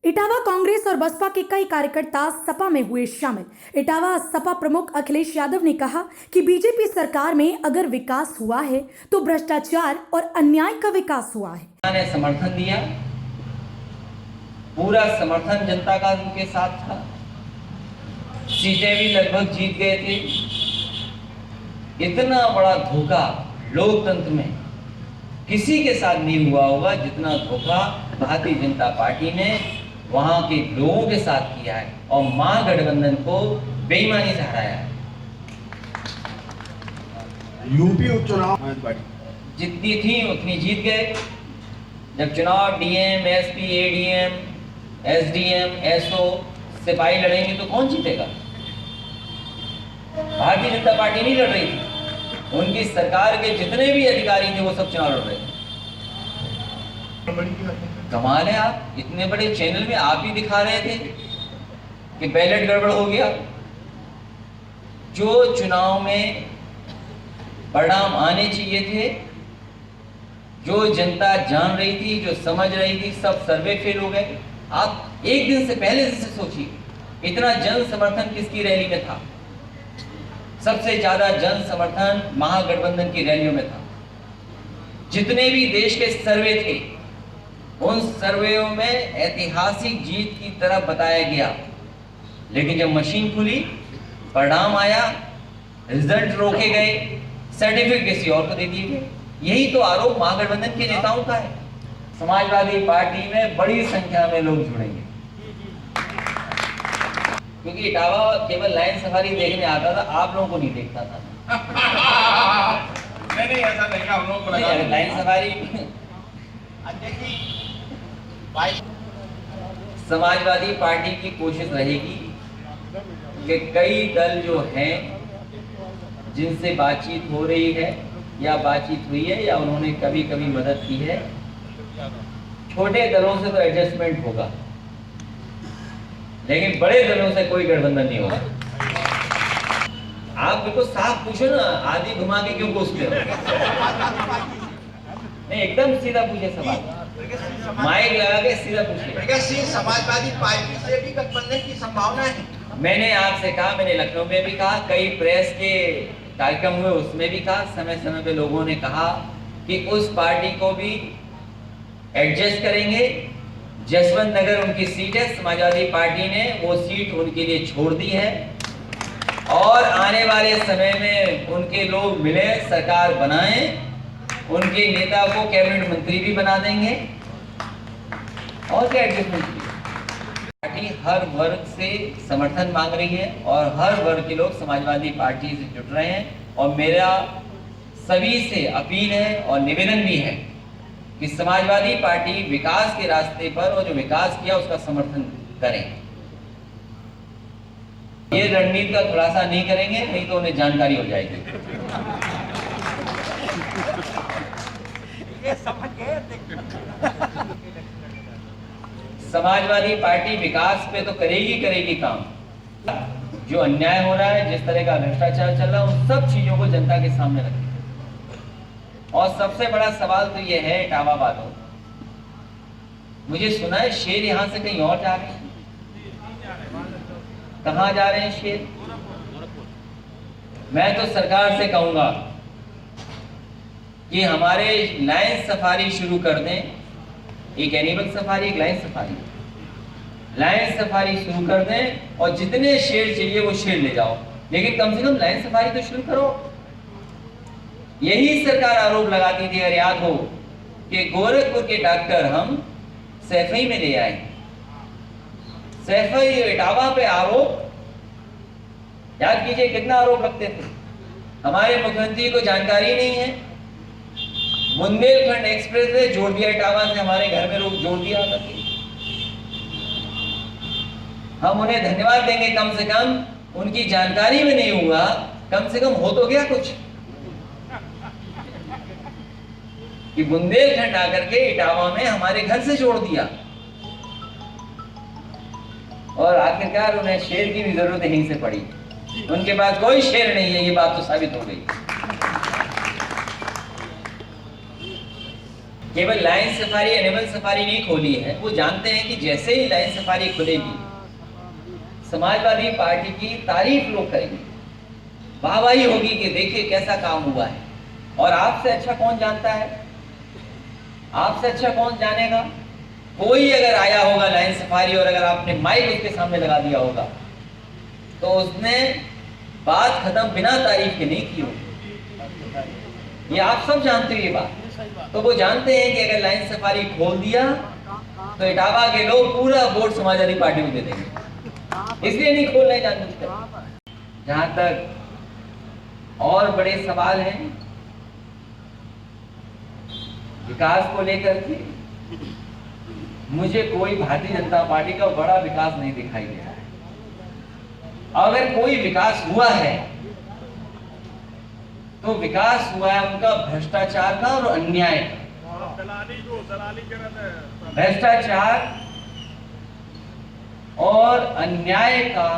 इटावा कांग्रेस और बसपा के कई कार्यकर्ता सपा में हुए शामिल। इटावा सपा प्रमुख अखिलेश यादव ने कहा कि बीजेपी सरकार में अगर विकास हुआ है तो भ्रष्टाचार और अन्याय का विकास हुआ है। ने समर्थन दिया, पूरा समर्थन जनता का उनके साथ था, सीटें भी लगभग जीत गए थे। इतना बड़ा धोखा लोकतंत्र में किसी के साथ नहीं हुआ होगा जितना धोखा भारतीय जनता पार्टी ने वहां के लोगों के साथ किया है और महागठबंधन को बेईमानी से हराया है। यूपी उपचुनाव जितनी थी उतनी जीत गए। जब चुनाव DM, SP, ADM, SDM, SO सिपाही लड़ेंगे तो कौन जीतेगा? भारतीय जनता पार्टी नहीं लड़ रही थी, उनकी सरकार के जितने भी अधिकारी थे वो सब चुनाव लड़ रहे थे। कमाल है, आप इतने बड़े चैनल में आप ही दिखा रहे थे कि बैलेट गड़बड़ हो गया। जो चुनाव में परिणाम आने चाहिए थे, जो जनता जान रही थी, जो समझ रही थी, सब सर्वे फेल हो गए। आप एक दिन से पहले से सोचिए, इतना जन समर्थन किसकी रैली में था? सबसे ज्यादा जन समर्थन महागठबंधन की रैलियों में था। जितने भी देश के सर्वे थे उन सर्वेयों में ऐतिहासिक जीत की तरह बताया गया, लेकिन जब मशीन खुली, परिणाम आया, रिजल्ट रोके गए, सर्टिफिकेट किसी और को दे दिए गए। यही तो आरोप महागठबंधन के नेताओं का है। समाजवादी पार्टी में बड़ी संख्या में लोग जुड़ेंगे, क्योंकि इटावा केवल लाइन सफारी देखने आता था, आप लोगों को नहीं देखता था। नहीं ऐसा नहीं, हम लोग को लगा लाइन सफारी समाजवादी पार्टी की कोशिश रहेगी कि कई दल जो हैं जिनसे बातचीत हो रही है या बातचीत हुई है या उन्होंने कभी कभी मदद की है, छोटे दलों से तो एडजस्टमेंट होगा, लेकिन बड़े दलों से कोई गठबंधन नहीं होगा। आप बिल्कुल साफ पूछो ना, आधी घुमा के क्यों पूछते हो? नहीं, एकदम सीधा पूछे सवाल, माइक लगा के सीधा पूछिए। समाजवादी पार्टी से भी गठबंधन की संभावना है। मैंने आपसे कहा, मैंने लखनऊ में भी कहा, कई प्रेस के कार्यक्रम हुए उसमें भी कहा, समय समय पे लोगों ने कहा कि उस पार्टी को भी एडजस्ट करेंगे। जसवंत नगर उनकी सीट है, समाजवादी पार्टी ने वो सीट उनके लिए छोड़ दी है और आने वाले समय में उनके लोग मिले, सरकार बनाएं, उनके नेता को कैबिनेट मंत्री भी बना देंगे। और क्या एडजस्टमेंट की? पार्टी हर वर्ग से समर्थन मांग रही है और हर वर्ग के लोग समाजवादी पार्टी से जुड़ रहे हैं और मेरा सभी से अपील है और निवेदन भी है कि समाजवादी पार्टी विकास के रास्ते पर और जो विकास किया उसका समर्थन करें। ये रणनीति का खुलासा नहीं करेंगे, नहीं तो उन्हें जानकारी हो जाएगी। समाजवादी पार्टी विकास पे तो करेगी काम। जो अन्याय हो रहा है, जिस तरह का भ्रष्टाचार चल रहा है, उन सब चीजों को जनता के सामने रखें। और सबसे बड़ा सवाल तो ये है, इटावा वालों, मुझे सुना है शेर यहां से कहीं और जा रहे हैं। कहां जा रहे हैं शेर? मैं तो सरकार से कहूंगा कि हमारे लाइन सफारी शुरू कर दें, एक एनिमल सफारी, एक लाइन सफारी। लाइन सफारी शुरू कर दें और जितने शेर चाहिए वो शेर ले जाओ, लेकिन कम से कम लाइन सफारी तो शुरू करो। यही सरकार आरोप लगाती थी, अगर याद हो, कि गोरखपुर के डॉक्टर हम सैफई में ले आए। सैफई इटावा पे आरोप, याद कीजिए कितना आरोप लगते थे। हमारे मुख्यमंत्री को जानकारी नहीं है, बुंदेलखंड एक्सप्रेस वे जोड़ दिया इटावा से, हमारे घर में रोक जोड़ दिया। हम उन्हें धन्यवाद देंगे, कम से कम उनकी जानकारी में नहीं हुआ, कम से कम हो तो गया कुछ कि बुंदेलखंड आकर के इटावा में हमारे घर से जोड़ दिया। और आखिरकार उन्हें शेर की भी जरूरत यहीं से पड़ी। उनके पास कोई शेर नहीं है, ये बात तो साबित हो गई। केवल लाइन सफारी एनिमल सफारी नहीं खोली है, वो जानते हैं कि जैसे ही लाइन सफारी खुलेगी समाजवादी पार्टी की तारीफ लोग करेंगे, वाहवाही होगी कि देखिए कैसा काम हुआ है। और आपसे अच्छा कौन जानता है, आपसे अच्छा कौन जानेगा? कोई अगर आया होगा लाइन सफारी और अगर आपने माइक उसके सामने लगा दिया होगा तो उसने बात खत्म बिना तारीफ के नहीं की होगी। ये आप सब जानते हो ये बात। तो वो जानते हैं कि अगर लाइन सफारी खोल दिया तो इटावा के लोग पूरा वोट समाजवादी पार्टी को दे देंगे, इसलिए नहीं खोल रहे जानबूझकर। जहां तक और बड़े सवाल हैं विकास को लेकर के, मुझे कोई भारतीय जनता पार्टी का बड़ा विकास नहीं दिखाई दे रहा है। अगर कोई विकास हुआ है तो विकास हुआ है उनका भ्रष्टाचार का और अन्याय का। भ्रष्टाचार और अन्याय का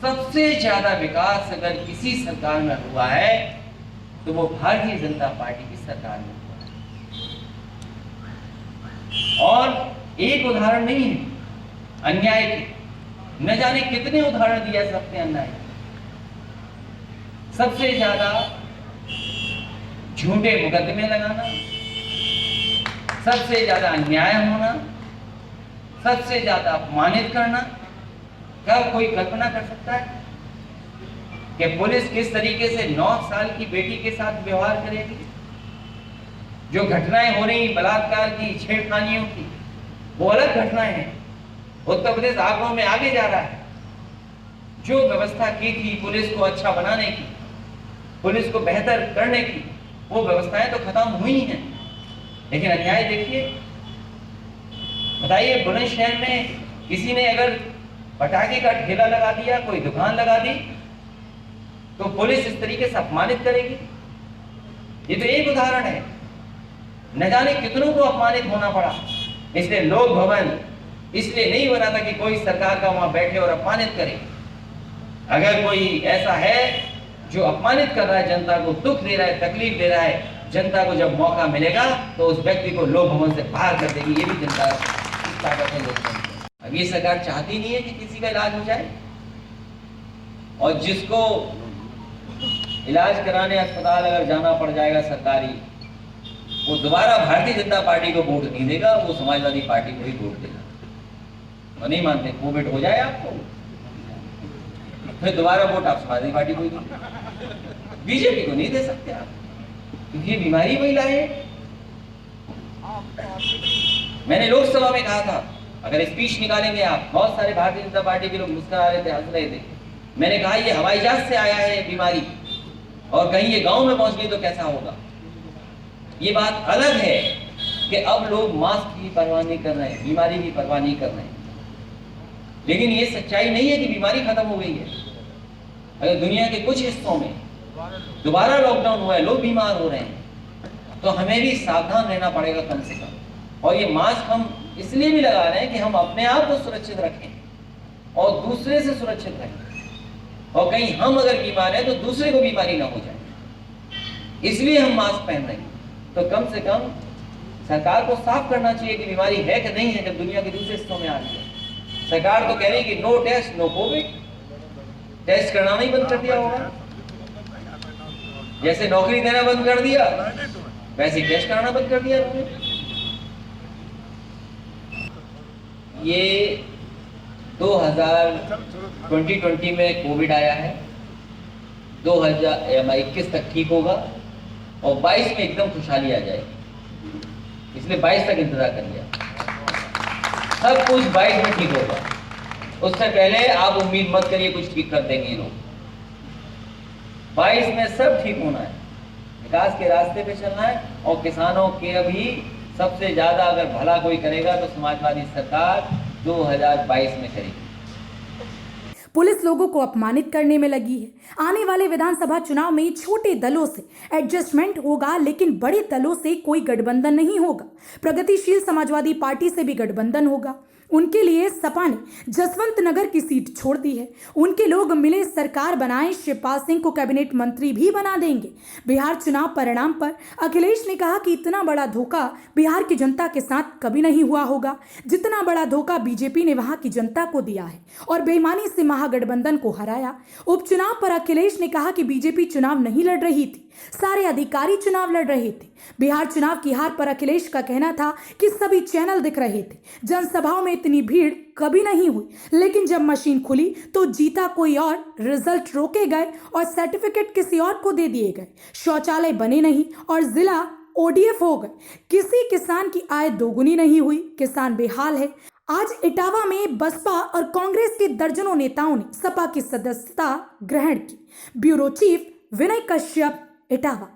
सबसे ज्यादा विकास अगर किसी सरकार में हुआ है तो वो भारतीय जनता पार्टी की सरकार में हुआ है। और एक उदाहरण नहीं है अन्याय के, न जाने कितने उदाहरण दिया सकते हैं अन्याय। सबसे ज्यादा झूठे मुकदमे लगाना, सबसे ज्यादा अन्याय होना, सबसे ज्यादा अपमानित करना। क्या कोई कल्पना कर सकता है कि पुलिस किस तरीके से 9 साल की बेटी के साथ व्यवहार करेगी? जो घटनाएं हो रही बलात्कार की, छेड़खानियों की, वो अलग घटनाएं हैं। उत्तर प्रदेश आंकड़ों में आगे जा रहा है। जो व्यवस्था की थी पुलिस को अच्छा बनाने की, पुलिस को बेहतर करने की, वो व्यवस्थाएं तो खत्म हुई हैं, लेकिन अन्याय देखिए। बताइए बुलंदशहर में किसी ने अगर पटाखे का ठेला लगा दिया, कोई दुकान लगा दी, तो पुलिस इस तरीके से अपमानित करेगी? ये तो एक उदाहरण है। न जाने कितनों को अपमानित होना पड़ा। इसलिए लोक भवन इसलिए नहीं बना था कि कोई सरकार का वहां बैठे और अपमानित करे। अगर कोई ऐसा है जो अपमानित कर रहा है, जनता को दुख दे रहा है, तकलीफ दे रहा है, जनता को जब मौका मिलेगा तो उस व्यक्ति को लोक भवन से बाहर कर देगी। ये भी जनता की ताकत है लोकतंत्र। अब ये सरकार चाहती नहीं है कि किसी का इलाज हो जाए, और जिसको इलाज कराने अस्पताल अगर जाना पड़ जाएगा सरकारी, वो दोबारा भारतीय जनता पार्टी को वोट नहीं देगा, वो समाजवादी पार्टी को ही वोट देगा। वो नहीं मानते कोविड हो जाए आपको, फिर दोबारा वोट आप समाजवादी पार्टी को ही देंगे, बीजेपी को नहीं दे सकते आप, क्योंकि ये बीमारी वही लाए। मैंने लोकसभा में कहा था, अगर स्पीच निकालेंगे आप, बहुत सारे भारतीय जनता पार्टी के लोग मुस्कुरा रहे थे, हंस रहे थे। मैंने कहा ये हवाई जहाज से आया है बीमारी, और कहीं ये गांव में पहुंच गई तो कैसा होगा। ये बात अलग है कि अब लोग मास्क की परवाह नहीं कर रहे हैं, बीमारी की परवाह नहीं कर रहे हैं, लेकिन ये सच्चाई नहीं है कि बीमारी खत्म हो गई है। अगर दुनिया के कुछ हिस्सों में दोबारा लॉकडाउन हुआ है, लोग बीमार हो रहे हैं, तो हमें भी सावधान रहना पड़ेगा कम से कम। और ये मास्क हम इसलिए भी लगा रहे हैं कि हम अपने आप को सुरक्षित रखें और दूसरे से सुरक्षित रहें, और कहीं हम अगर बीमार हैं तो दूसरे को बीमारी ना हो जाए, इसलिए हम मास्क पहन रहे हैं। तो कम से कम सरकार को साफ करना चाहिए कि बीमारी है कि नहीं है, जब दुनिया के दूसरे हिस्सों में आ रही है। सरकार तो कह रही है कि no test no Covid, test करना नहीं बंद कर दिया होगा। जैसे नौकरी देना बंद कर दिया, वैसे ही टेस्ट कराना बंद कर दिया उन्होंने। ये 2020 में कोविड आया है, 2021 तक ठीक होगा, और 22 में एकदम खुशहाली आ जाएगी। इसलिए 22 तक इंतजार कर लिया, सब कुछ 22 में ठीक होगा। उससे पहले आप उम्मीद मत करिए कुछ ठीक कर देंगे ये लोग। 22 में सब ठीक होना है, विकास के रास्ते पे चलना है, और किसानों के अभी सबसे ज्यादा अगर भला कोई करेगा तो समाजवादी सरकार 2022 में करेगी। पुलिस लोगों को अपमानित करने में लगी है। आने वाले विधानसभा चुनाव में छोटे दलों से एडजस्टमेंट होगा, लेकिन बड़े दलों से कोई गठबंधन नहीं होगा। प्रगतिशील समाजवादी पार्टी से भी गठबंधन होगा। उनके लिए सपा ने जसवंत नगर की सीट छोड़ दी है। उनके लोग मिले सरकार बनाए, शिवपाल सिंह को कैबिनेट मंत्री भी बना देंगे। बिहार चुनाव परिणाम पर अखिलेश ने कहा कि इतना बड़ा धोखा बिहार की जनता के साथ कभी नहीं हुआ होगा जितना बड़ा धोखा बीजेपी ने वहां की जनता को दिया है और बेईमानी से महागठबंधन को हराया। उपचुनाव पर अखिलेश ने कहा कि बीजेपी चुनाव नहीं लड़ रही थी, सारे अधिकारी चुनाव लड़ रहे थे। बिहार चुनाव की हार पर अखिलेश का कहना था कि सभी चैनल दिख रहे थे, जनसभाओं में इतनी भीड़ कभी नहीं हुई, लेकिन जब मशीन खुली तो जीता कोई और, रिजल्ट रोके गए और सर्टिफिकेट किसी और को दे दिए गए। शौचालय बने नहीं और जिला ओडीएफ हो गए। किसी किसान की आय दोगुनी नहीं हुई, किसान बेहाल है। आज इटावा में बसपा और कांग्रेस के दर्जनों नेताओं ने सपा की सदस्यता ग्रहण की। ब्यूरो चीफ विनय कश्यप, इटावा।